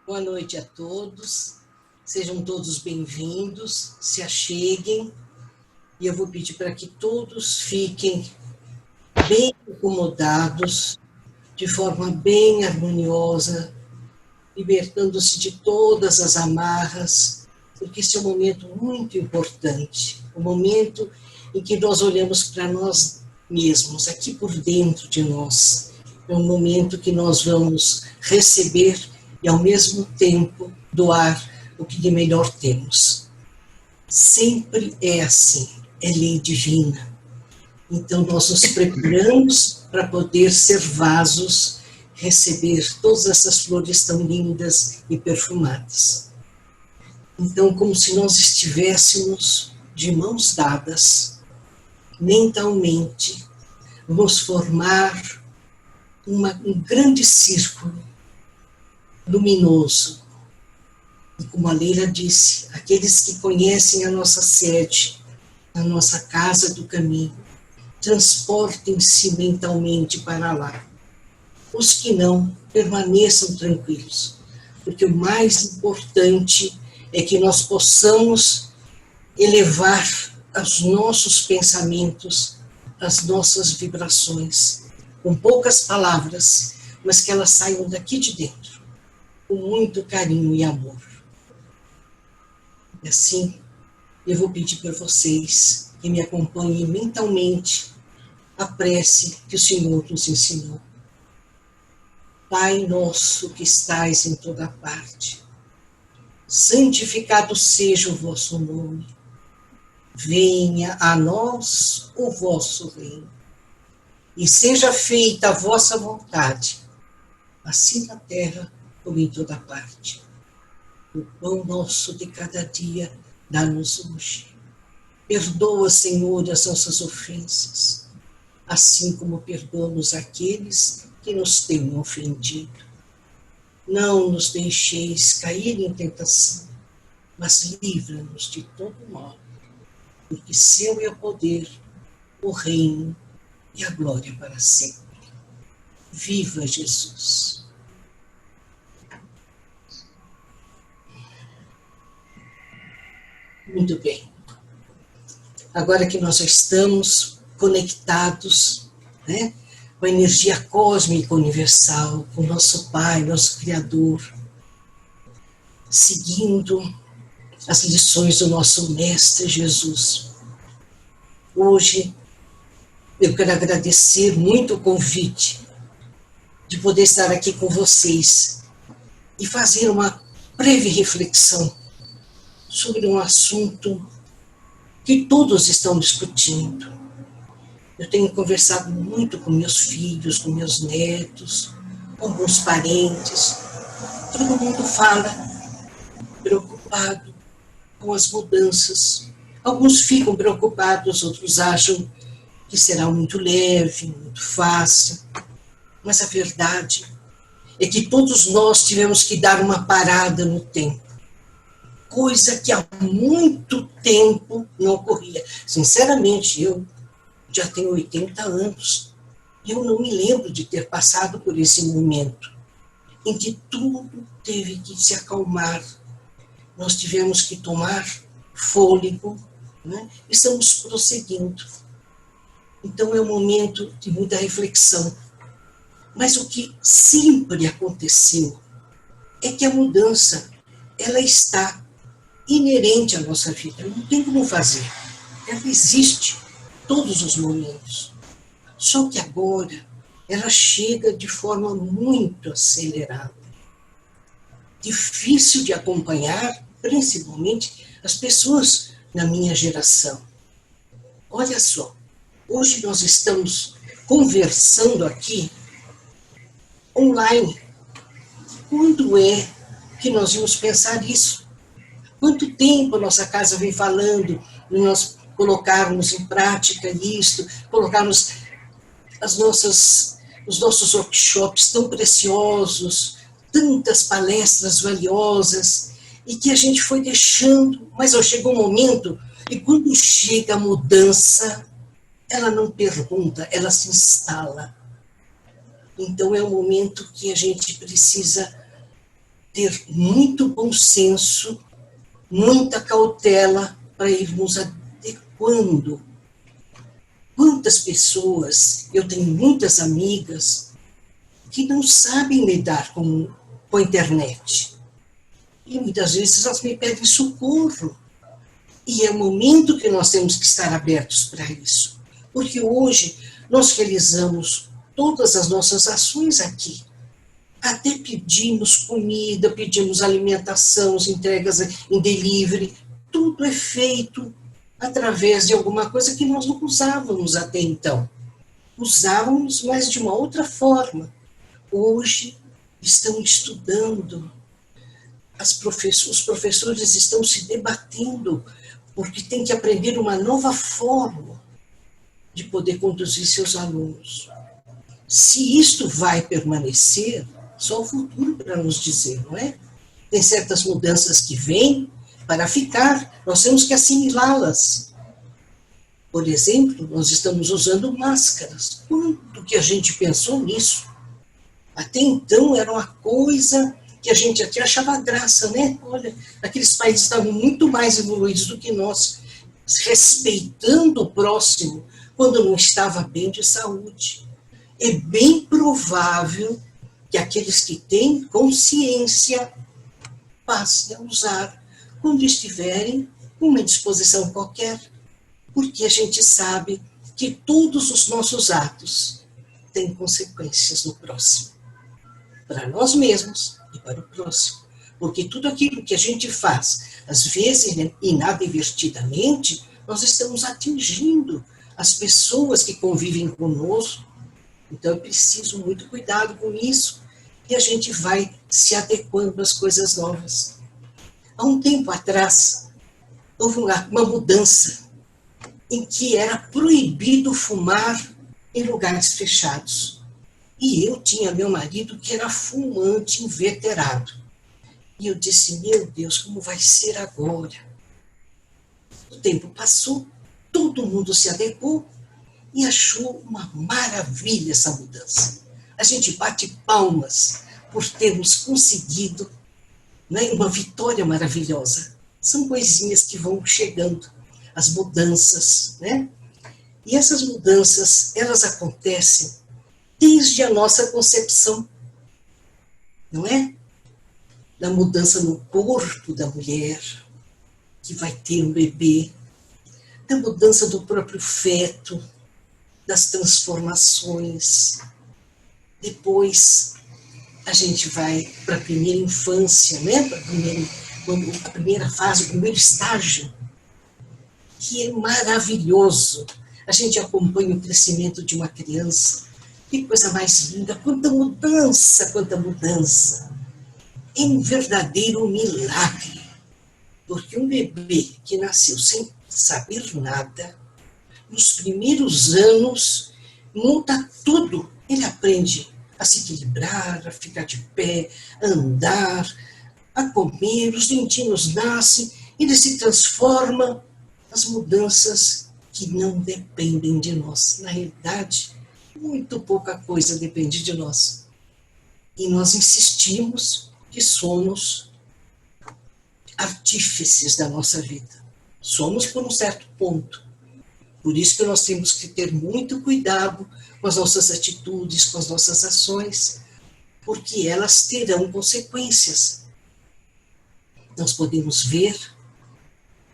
Boa noite a todos, sejam todos bem-vindos, se acheguem, e eu vou pedir para que todos fiquem bem acomodados, de forma bem harmoniosa, libertando-se de todas as amarras, porque esse é um momento muito importante, um momento em que nós olhamos para nós mesmos, aqui por dentro de nós. É um momento que nós vamos receber e, ao mesmo tempo, doar o que de melhor temos. Sempre é assim, é lei divina. Então, nós nos preparamos para poder ser vasos, receber todas essas flores tão lindas e perfumadas. Então, como se nós estivéssemos de mãos dadas, mentalmente, vamos formar um grande círculo luminoso. E como a Leila disse, aqueles que conhecem a nossa sede, a nossa casa do caminho, transportem-se mentalmente para lá. Os que não, permaneçam tranquilos, porque o mais importante é que nós possamos elevar os nossos pensamentos, as nossas vibrações, com poucas palavras, mas que elas saiam daqui de dentro, com muito carinho e amor. E assim, eu vou pedir para vocês que me acompanhem mentalmente a prece que o Senhor nos ensinou. Pai nosso que estais em toda parte, santificado seja o vosso nome. Venha a nós o vosso reino. E seja feita a vossa vontade, assim na terra como em toda parte. O pão nosso de cada dia dá-nos hoje. Perdoa, Senhor, as nossas ofensas, assim como perdoamos aqueles que nos tenham ofendido. Não nos deixeis cair em tentação, mas livra-nos de todo mal, porque seu é o poder, o reino e a glória para sempre. Viva Jesus! Muito bem. Agora que nós já estamos conectados, né, com a energia cósmica universal, com o nosso Pai, nosso Criador, seguindo as lições do nosso Mestre Jesus. Hoje, eu quero agradecer muito o convite de poder estar aqui com vocês e fazer uma breve reflexão sobre um assunto que todos estão discutindo. Eu tenho conversado muito com meus filhos, com meus netos, com alguns parentes. Todo mundo fala preocupado com as mudanças. Alguns ficam preocupados, outros acham que será muito leve, muito fácil. Mas a verdade é que todos nós tivemos que dar uma parada no tempo. Coisa que há muito tempo não ocorria. Sinceramente, eu já tenho 80 anos e eu não me lembro de ter passado por esse momento em que tudo teve que se acalmar. Nós tivemos que tomar fôlego, né? Estamos prosseguindo. Então é um momento de muita reflexão. Mas o que sempre aconteceu é que a mudança, ela está inerente à nossa vida, não tem como fazer. Ela existe todos os momentos. Só que agora ela chega de forma muito acelerada. Difícil de acompanhar, principalmente as pessoas da minha geração. Olha só, hoje nós estamos conversando aqui online. Quando é que nós íamos pensar isso? Quanto tempo a nossa casa vem falando de nós colocarmos em prática isto, colocarmos os nossos workshops tão preciosos, tantas palestras valiosas, e que a gente foi deixando, mas chegou um momento, e quando chega a mudança, ela não pergunta, ela se instala. Então é um momento que a gente precisa ter muito bom senso, muita cautela para irmos adequando. Quantas pessoas, eu tenho muitas amigas que não sabem lidar com a internet. E muitas vezes elas me pedem socorro. E é o momento que nós temos que estar abertos para isso. Porque hoje nós realizamos todas as nossas ações aqui. Até pedimos comida, pedimos alimentação, entregas em delivery. Tudo é feito através de alguma coisa que nós não usávamos até então. Usávamos, mas de uma outra forma. Hoje estão estudando, os professores estão se debatendo, porque tem que aprender uma nova forma de poder conduzir seus alunos. Se isto vai permanecer, só o futuro para nos dizer, não é? Tem certas mudanças que vêm para ficar, nós temos que assimilá-las. Por exemplo, nós estamos usando máscaras. Quanto que a gente pensou nisso? Até então era uma coisa que a gente até achava graça, né? Olha, aqueles países estavam muito mais evoluídos do que nós, respeitando o próximo quando não estava bem de saúde. É bem provável que aqueles que têm consciência passem a usar quando estiverem com uma disposição qualquer, porque a gente sabe que todos os nossos atos têm consequências no próximo, para nós mesmos e para o próximo, porque tudo aquilo que a gente faz, às vezes inadvertidamente, nós estamos atingindo as pessoas que convivem conosco. Então é preciso muito cuidado com isso, e a gente vai se adequando às coisas novas. Há um tempo atrás, houve uma mudança em que era proibido fumar em lugares fechados. E eu tinha meu marido que era fumante inveterado. E eu disse, meu Deus, como vai ser agora? O tempo passou, todo mundo se adequou e achou uma maravilha essa mudança. A gente bate palmas por termos conseguido, né, uma vitória maravilhosa. São coisinhas que vão chegando, as mudanças, né? E essas mudanças, elas acontecem desde a nossa concepção, não é? Da mudança no corpo da mulher, que vai ter um bebê, da mudança do próprio feto, das transformações. Depois, a gente vai para a primeira infância, né? A primeira fase, o primeiro estágio, que é maravilhoso. A gente acompanha o crescimento de uma criança. Que coisa mais linda, quanta mudança, quanta mudança. É um verdadeiro milagre. Porque um bebê que nasceu sem saber nada, nos primeiros anos, muda tudo. Ele aprende a se equilibrar, a ficar de pé, a andar, a comer, os dentinhos nascem, ele se transforma. As mudanças que não dependem de nós. Na realidade, muito pouca coisa depende de nós. E nós insistimos que somos artífices da nossa vida. Somos por um certo ponto. Por isso que nós temos que ter muito cuidado com as nossas atitudes, com as nossas ações, porque elas terão consequências. Nós podemos ver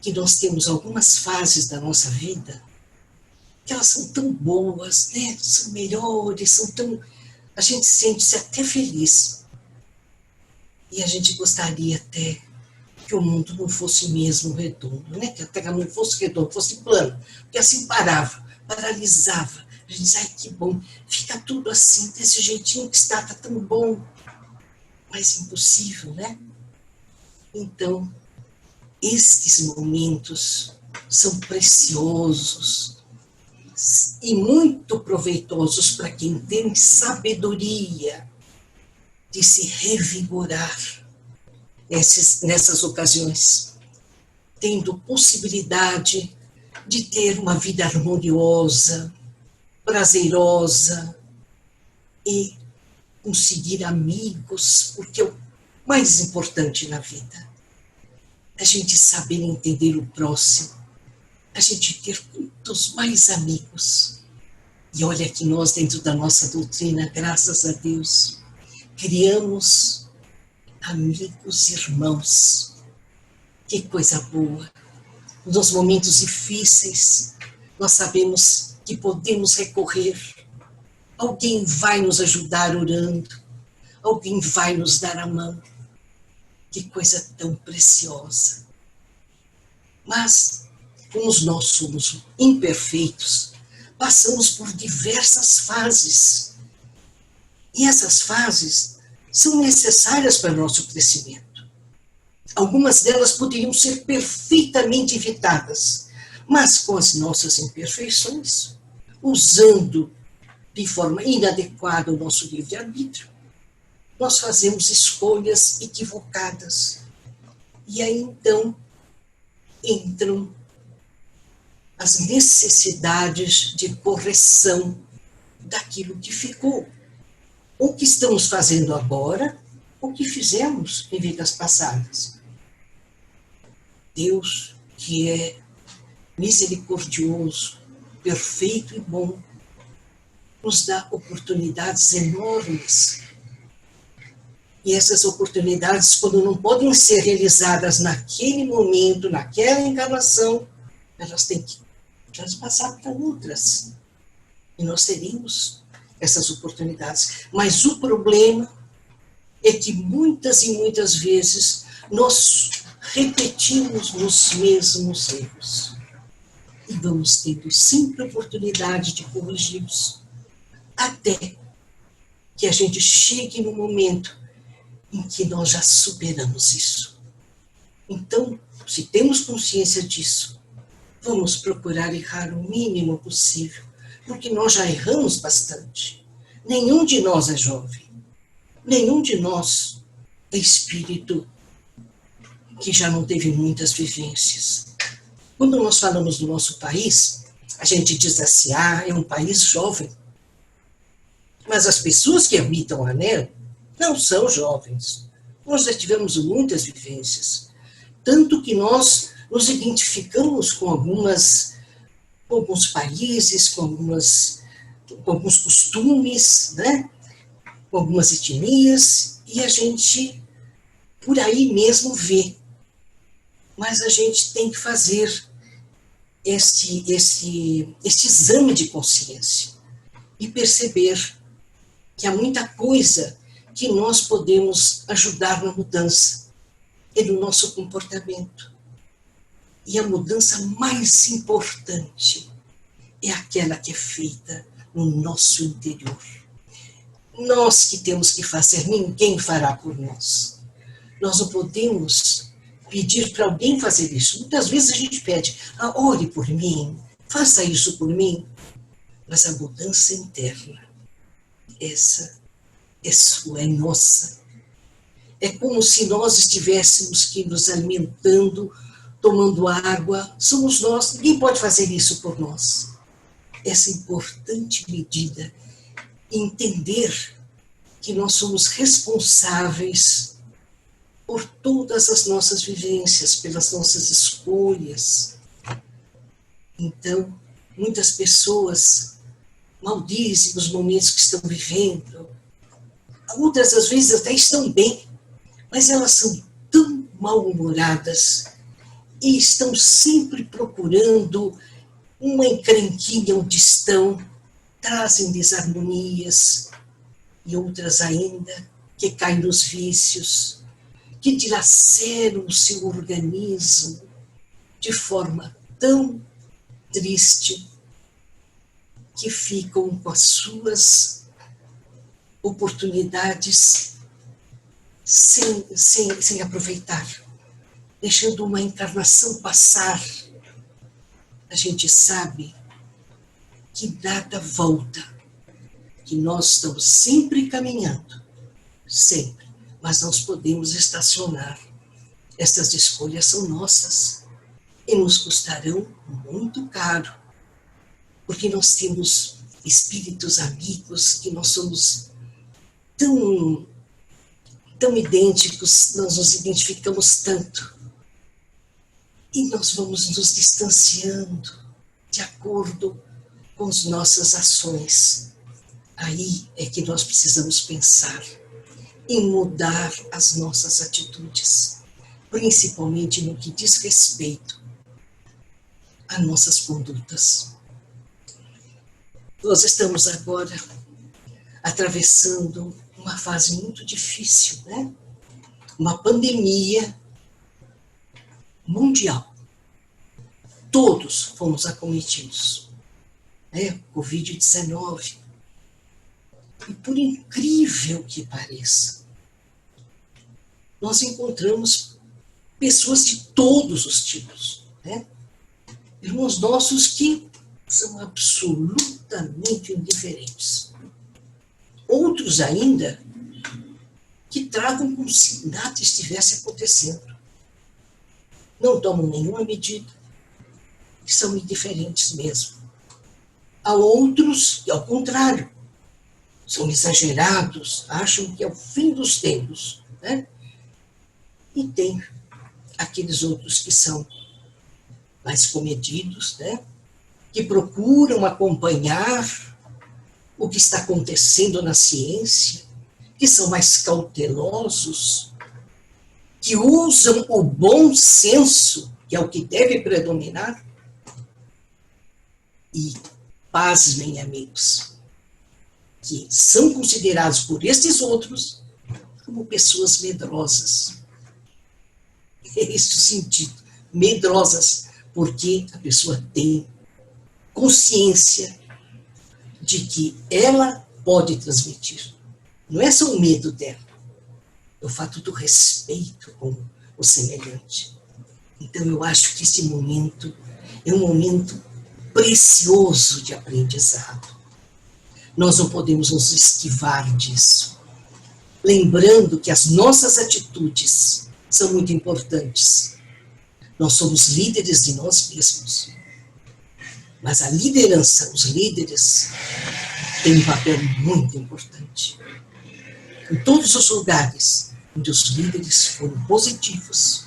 que nós temos algumas fases da nossa vida que elas são tão boas, né? São melhores, são tão... A gente sente-se até feliz. E a gente gostaria até que o mundo não fosse mesmo redondo, né? Que a Terra não fosse redonda, fosse plana, porque assim paralisava. A gente diz, ai, que bom, fica tudo assim, desse jeitinho que está, tá tão bom. Mas impossível, né? Então, estes momentos são preciosos e muito proveitosos para quem tem sabedoria de se revigorar nessas ocasiões, tendo possibilidade de ter uma vida harmoniosa, prazerosa e conseguir amigos, porque mais importante na vida. A gente saber entender o próximo, a gente ter muitos mais amigos. E olha que nós, dentro da nossa doutrina, graças a Deus, criamos amigos irmãos. Que coisa boa. Nos momentos difíceis, nós sabemos que podemos recorrer. Alguém vai nos ajudar orando. Alguém vai nos dar a mão. Que coisa tão preciosa. Mas, como nós somos imperfeitos, passamos por diversas fases. E essas fases são necessárias para o nosso crescimento. Algumas delas poderiam ser perfeitamente evitadas, mas com as nossas imperfeições, usando de forma inadequada o nosso livre-arbítrio, nós fazemos escolhas equivocadas. E aí, então, entram as necessidades de correção daquilo que ficou. Ou que estamos fazendo agora, ou que fizemos em vidas passadas. Deus, que é misericordioso, perfeito e bom, nos dá oportunidades enormes. E essas oportunidades, quando não podem ser realizadas naquele momento, naquela encarnação, elas têm que transpassar para outras. E nós teremos essas oportunidades. Mas o problema é que muitas e muitas vezes nós repetimos os mesmos erros. E vamos tendo sempre oportunidade de corrigi-los. Até que a gente chegue no momento em que nós já superamos isso. Então, se temos consciência disso, vamos procurar errar o mínimo possível, porque nós já erramos bastante. Nenhum de nós é jovem. Nenhum de nós é espírito que já não teve muitas vivências. Quando nós falamos do nosso país, a gente diz assim, é um país jovem. Mas as pessoas que habitam a nele não são jovens. Nós já tivemos muitas vivências. Tanto que nós nos identificamos com alguns países, com alguns costumes, né? Com algumas etnias, e a gente por aí mesmo vê. Mas a gente tem que fazer este exame de consciência e perceber que há muita coisa que nós podemos ajudar na mudança e no nosso comportamento. E a mudança mais importante é aquela que é feita no nosso interior. Nós que temos que fazer, ninguém fará por nós. Nós não podemos pedir para alguém fazer isso. Muitas vezes a gente pede, ore por mim, faça isso por mim. Mas a mudança interna, essa é sua, é nossa. É como se nós estivéssemos aqui nos alimentando, tomando água, somos nós, ninguém pode fazer isso por nós. Essa importante medida, entender que nós somos responsáveis por todas as nossas vivências, pelas nossas escolhas. Então, muitas pessoas maldizem os momentos que estão vivendo. Outras, às vezes, até estão bem, mas elas são tão mal-humoradas e estão sempre procurando uma encrenquinha onde estão, trazem desarmonias, e outras ainda que caem nos vícios, que dilaceram o seu organismo de forma tão triste, que ficam com as suas oportunidades sem aproveitar, deixando uma encarnação passar. A gente sabe que nada volta, que nós estamos sempre caminhando, sempre, mas nós podemos estacionar. Essas escolhas são nossas e nos custarão muito caro, porque nós temos espíritos amigos que nós somos tão tão idênticos, nós nos identificamos tanto. E nós vamos nos distanciando de acordo com as nossas ações. Aí é que nós precisamos pensar em mudar as nossas atitudes, principalmente no que diz respeito a nossas condutas. Nós estamos agora atravessando uma fase muito difícil, né? Uma pandemia mundial. Todos fomos acometidos, né? Covid-19. E por incrível que pareça, nós encontramos pessoas de todos os tipos, né? Irmãos nossos que são absolutamente indiferentes. Outros ainda que tratam como se nada estivesse acontecendo. Não tomam nenhuma medida, que são indiferentes mesmo. Há outros que, ao contrário, são exagerados, acham que é o fim dos tempos, né? E tem aqueles outros que são mais comedidos, né? Que procuram acompanhar o que está acontecendo na ciência, que são mais cautelosos, que usam o bom senso, que é o que deve predominar. E, pasmem, amigos, que são considerados por estes outros como pessoas medrosas. É esse o sentido, medrosas, porque a pessoa tem consciência de que ela pode transmitir. Não é só o medo dela, é o fato do respeito com o semelhante. Então eu acho que esse momento é um momento precioso de aprendizado. Nós não podemos nos esquivar disso. Lembrando que as nossas atitudes são muito importantes. Nós somos líderes de nós mesmos. Mas a liderança, os líderes, têm um papel muito importante. Em todos os lugares onde os líderes foram positivos,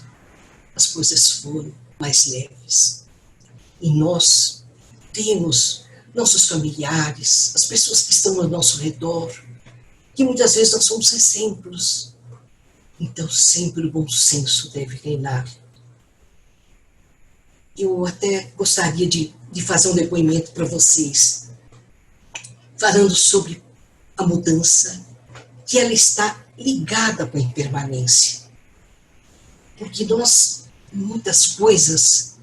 as coisas foram mais leves. E nós temos nossos familiares, as pessoas que estão ao nosso redor, que muitas vezes nós somos exemplos. Então, sempre o bom senso deve reinar. Eu até gostaria de fazer um depoimento para vocês, falando sobre a mudança, que ela está ligada com a impermanência. Porque nós, muitas coisas,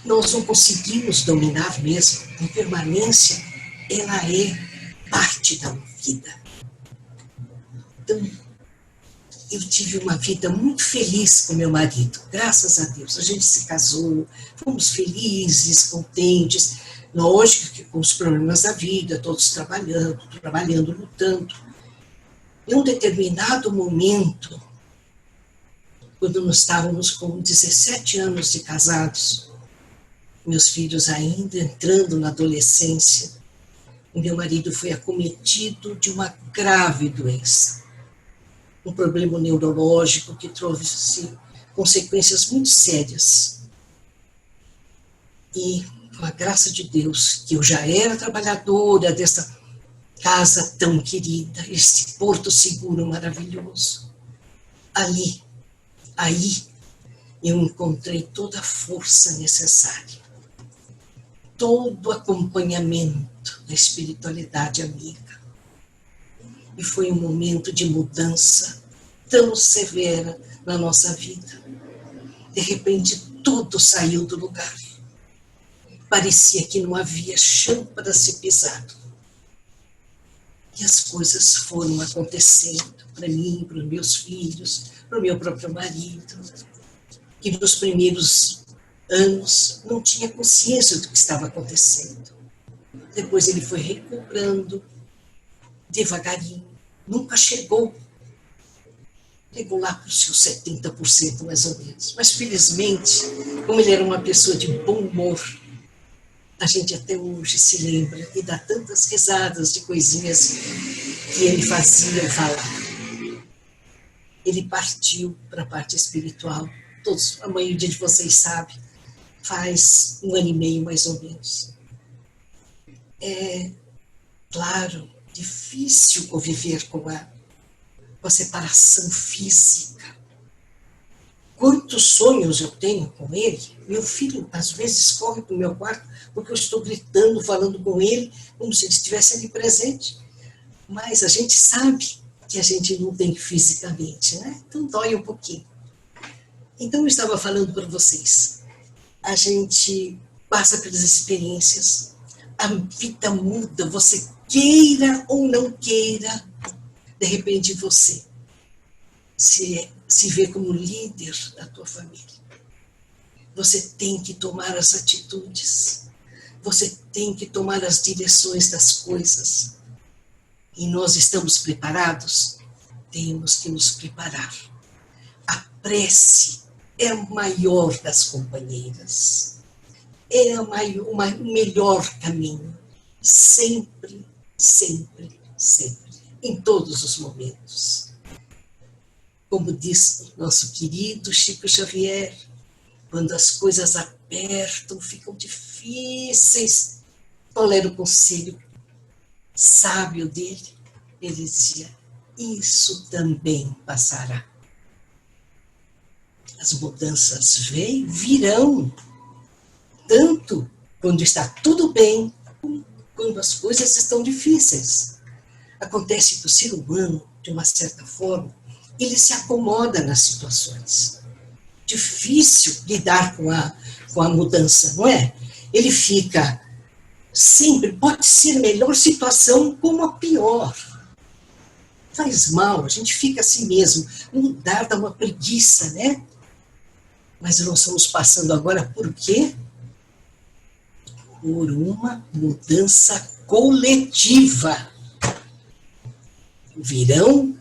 nós não conseguimos dominar mesmo. A impermanência, ela é parte da vida. Então, eu tive uma vida muito feliz com meu marido, graças a Deus. A gente se casou, fomos felizes, contentes. Lógico que com os problemas da vida, todos trabalhando, lutando. Em um determinado momento, quando nós estávamos com 17 anos de casados, meus filhos ainda entrando na adolescência, e meu marido foi acometido de uma grave doença. Um problema neurológico que trouxe consequências muito sérias. E, com a graça de Deus, que eu já era trabalhadora dessa casa tão querida, esse porto seguro maravilhoso, aí eu encontrei toda a força necessária, todo o acompanhamento da espiritualidade amiga. E foi um momento de mudança tão severa na nossa vida. De repente, tudo saiu do lugar. Parecia que não havia chão para ser pisado. E as coisas foram acontecendo para mim, para os meus filhos, para o meu próprio marido, que nos primeiros anos não tinha consciência do que estava acontecendo. Depois ele foi recobrando, devagarinho, nunca chegou lá para os seus 70% mais ou menos. Mas felizmente, como ele era uma pessoa de bom humor, a gente até hoje se lembra e dá tantas risadas de coisinhas que ele fazia falar. ele partiu para a parte espiritual. Todos, a maioria de vocês sabe, faz 1 ano e meio mais ou menos. É, claro, difícil conviver com a separação física. Quantos sonhos eu tenho com ele? Meu filho, às vezes, corre para o meu quarto porque eu estou gritando, falando com ele, como se ele estivesse ali presente. Mas a gente sabe que a gente não tem fisicamente, né? Então dói um pouquinho. Então eu estava falando para vocês, a gente passa pelas experiências, a vida muda, você queira ou não queira, de repente você se vê como líder da tua família. Você tem que tomar as atitudes, você tem que tomar as direções das coisas. E nós estamos preparados? Temos que nos preparar. A prece é o maior das companheiras. É o melhor caminho. Sempre, sempre, sempre. Em todos os momentos. Como diz nosso querido Chico Xavier, quando as coisas apertam, ficam difíceis, qual era o conselho sábio dele? Ele dizia, isso também passará. As mudanças virão, tanto quando está tudo bem, como quando as coisas estão difíceis. Acontece que o ser humano, de uma certa forma, ele se acomoda nas situações. Difícil lidar com a mudança, não é? Ele fica sempre, pode ser a melhor situação como a pior. Faz mal, a gente fica assim mesmo. Mudar dá uma preguiça, né? Mas nós estamos passando agora por quê? Por uma mudança coletiva. Virão,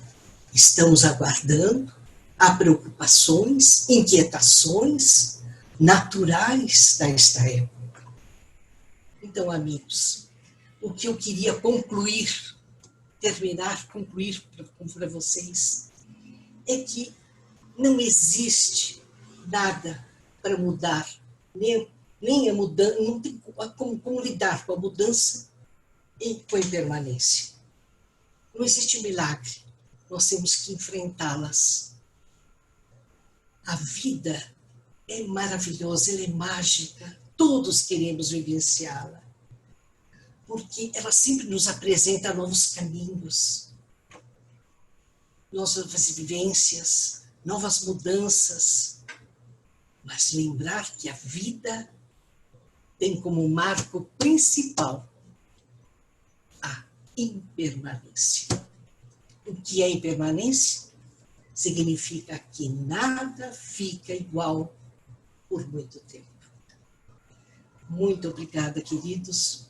estamos aguardando, há preocupações, inquietações naturais nesta época. Então, amigos, o que eu queria concluir para vocês, é que não existe nada para mudar, nem a mudança, não tem como lidar com a mudança e com a impermanência. Não existe milagre, nós temos que enfrentá-las. A vida é maravilhosa, ela é mágica, todos queremos vivenciá-la. Porque ela sempre nos apresenta novos caminhos, novas vivências, novas mudanças. Mas lembrar que a vida tem como marco principal a impermanência. O que é impermanência? Significa que nada fica igual por muito tempo. Muito obrigada, queridos.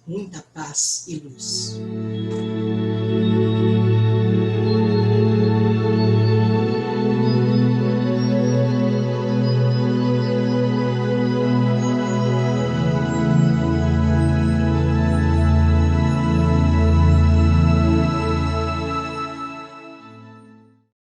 Muita paz e luz.